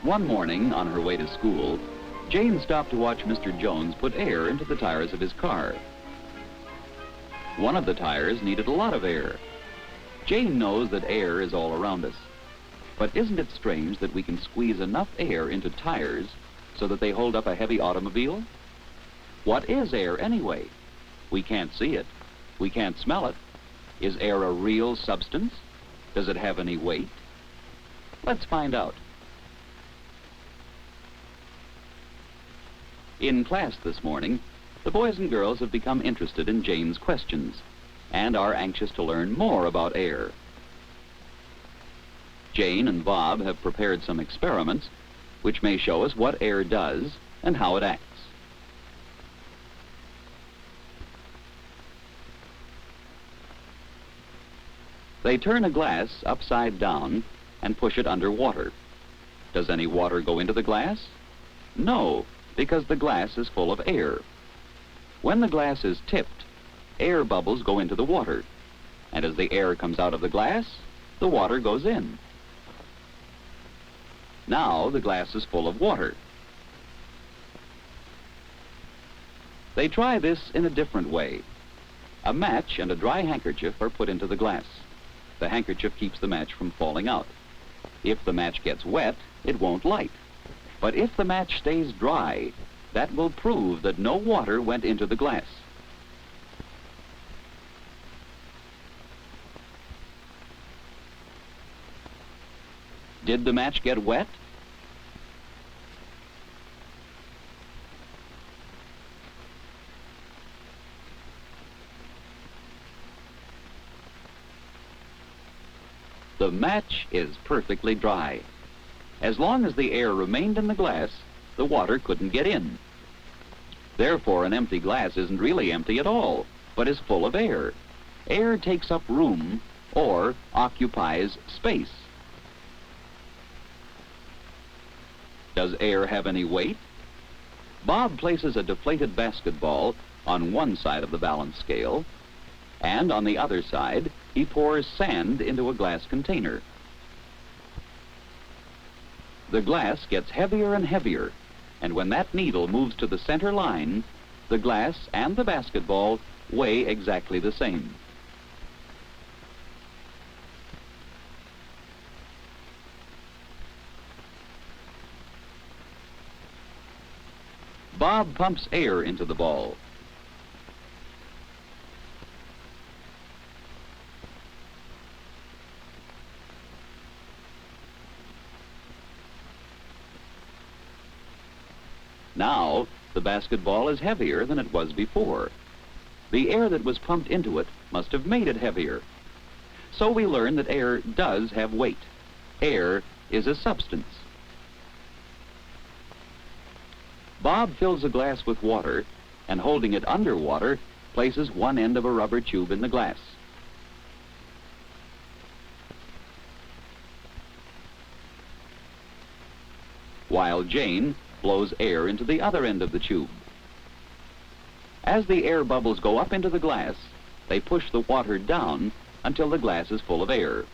One morning, on her way to school, Jane stopped to watch Mr. Jones put air into the tires of his car. One of the tires needed a lot of air. Jane knows that air is all around us. But isn't it strange that we can squeeze enough air into tires so that they hold up a heavy automobile? What is air anyway? We can't see it. We can't smell it. Is air a real substance? Does it have any weight? Let's find out. In class this morning, the boys and girls have become interested in Jane's questions and are anxious to learn more about air. Jane and Bob have prepared some experiments which may show us what air does and how it acts. They turn a glass upside down and push it under water. Does any water go into the glass? No, because the glass is full of air. When the glass is tipped, air bubbles go into the water, and as the air comes out of the glass, the water goes in. Now the glass is full of water. They try this in a different way. A match and a dry handkerchief are put into the glass. The handkerchief keeps the match from falling out. If the match gets wet, it won't light. But if the match stays dry, that will prove that no water went into the glass. Did the match get wet? The match is perfectly dry. As long as the air remained in the glass, the water couldn't get in. Therefore, an empty glass isn't really empty at all, but is full of air. Air takes up room or occupies space. Does air have any weight? Bob places a deflated basketball on one side of the balance scale, and on the other side, he pours sand into a glass container. The glass gets heavier and heavier, and when that needle moves to the center line, the glass and the basketball weigh exactly the same. Bob pumps air into the ball. Now, the basketball is heavier than it was before. The air that was pumped into it must have made it heavier. So we learn that air does have weight. Air is a substance. Bob fills a glass with water and, holding it under water, places one end of a rubber tube in the glass. While Jane blows air into the other end of the tube. As the air bubbles go up into the glass, they push the water down until the glass is full of air.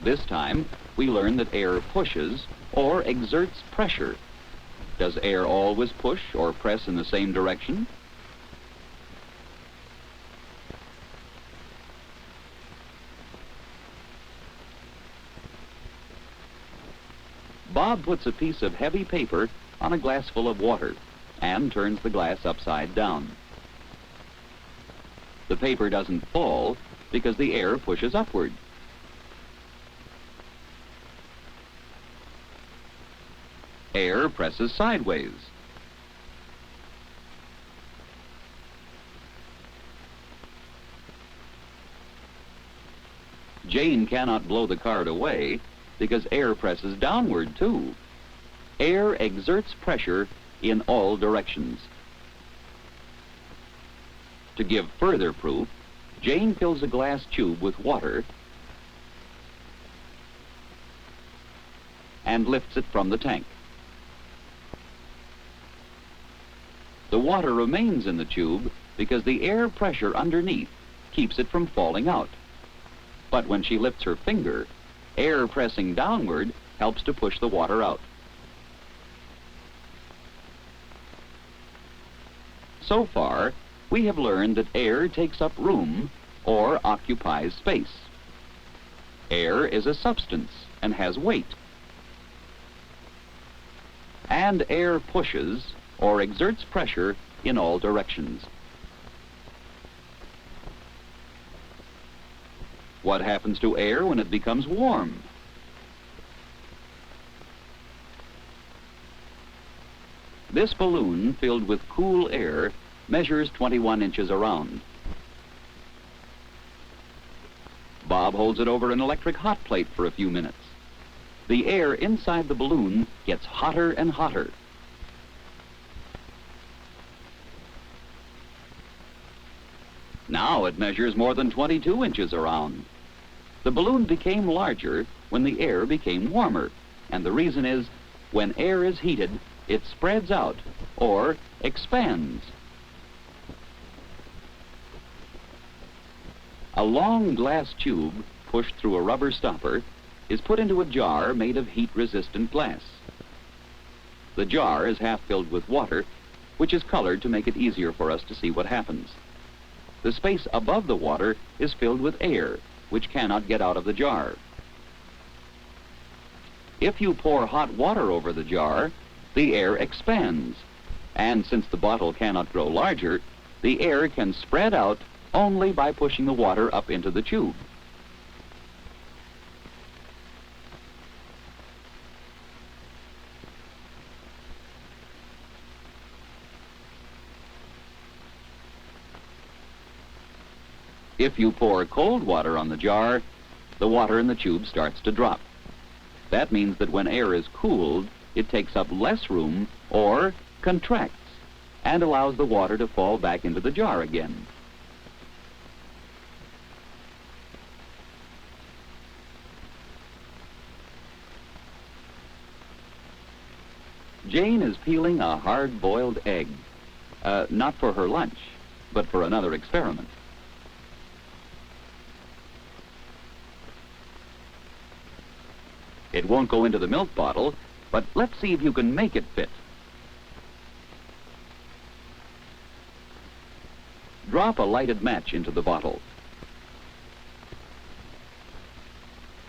This time, we learn that air pushes or exerts pressure. Does air always push or press in the same direction? Bob puts a piece of heavy paper on a glass full of water and turns the glass upside down. The paper doesn't fall because the air pushes upward. Air presses sideways. Jane cannot blow the card away because air presses downward too. Air exerts pressure in all directions. To give further proof, Jane fills a glass tube with water and lifts it from the tank. The water remains in the tube because the air pressure underneath keeps it from falling out. But when she lifts her finger, air pressing downward helps to push the water out. So far, we have learned that air takes up room or occupies space. Air is a substance and has weight. And air pushes or exerts pressure in all directions. What happens to air when it becomes warm? This balloon filled with cool air measures 21 inches around. Bob holds it over an electric hot plate for a few minutes. The air inside the balloon gets hotter and hotter. Now it measures more than 22 inches around. The balloon became larger when the air became warmer, and the reason is when air is heated, it spreads out or expands. A long glass tube pushed through a rubber stopper is put into a jar made of heat-resistant glass. The jar is half filled with water, which is colored to make it easier for us to see what happens. The space above the water is filled with air, which cannot get out of the jar. If you pour hot water over the jar, the air expands, and since the bottle cannot grow larger, the air can spread out only by pushing the water up into the tube. If you pour cold water on the jar, the water in the tube starts to drop. That means that when air is cooled, it takes up less room or contracts and allows the water to fall back into the jar again. Jane is peeling a hard-boiled egg, not for her lunch, but for another experiment. It won't go into the milk bottle, but let's see if you can make it fit. Drop a lighted match into the bottle.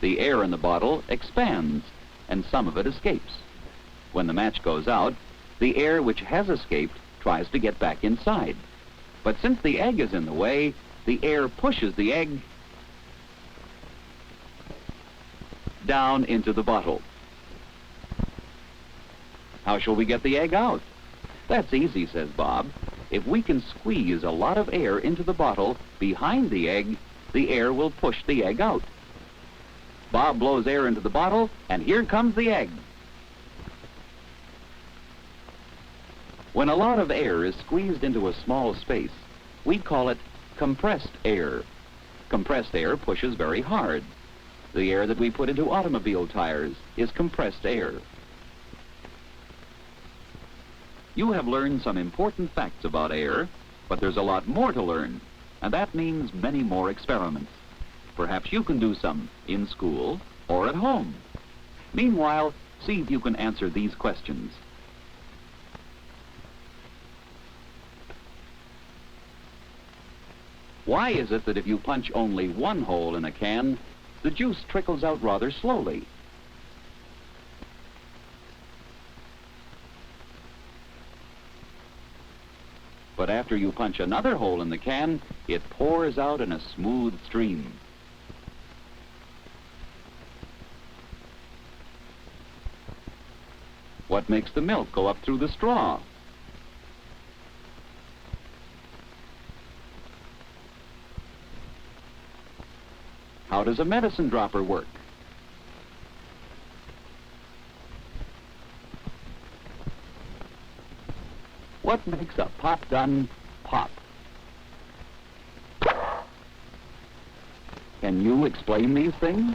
The air in the bottle expands, and some of it escapes. When the match goes out, the air which has escaped tries to get back inside. But since the egg is in the way, the air pushes the egg down into the bottle. How shall we get the egg out? That's easy, says Bob. If we can squeeze a lot of air into the bottle behind the air will push the egg out. Bob blows air into the bottle, and here comes the egg. When a lot of air is squeezed into a small space, we call it compressed air. Compressed air pushes very hard. The air that we put into automobile tires is compressed air. You have learned some important facts about air, but there's a lot more to learn, and that means many more experiments. Perhaps you can do some in school or at home. Meanwhile, see if you can answer these questions. Why is it that if you punch only one hole in a can, the juice trickles out rather slowly? But after you punch another hole in the can, it pours out in a smooth stream. What makes the milk go up through the straw? How does a medicine dropper work? What makes a pop gun pop? Can you explain these things?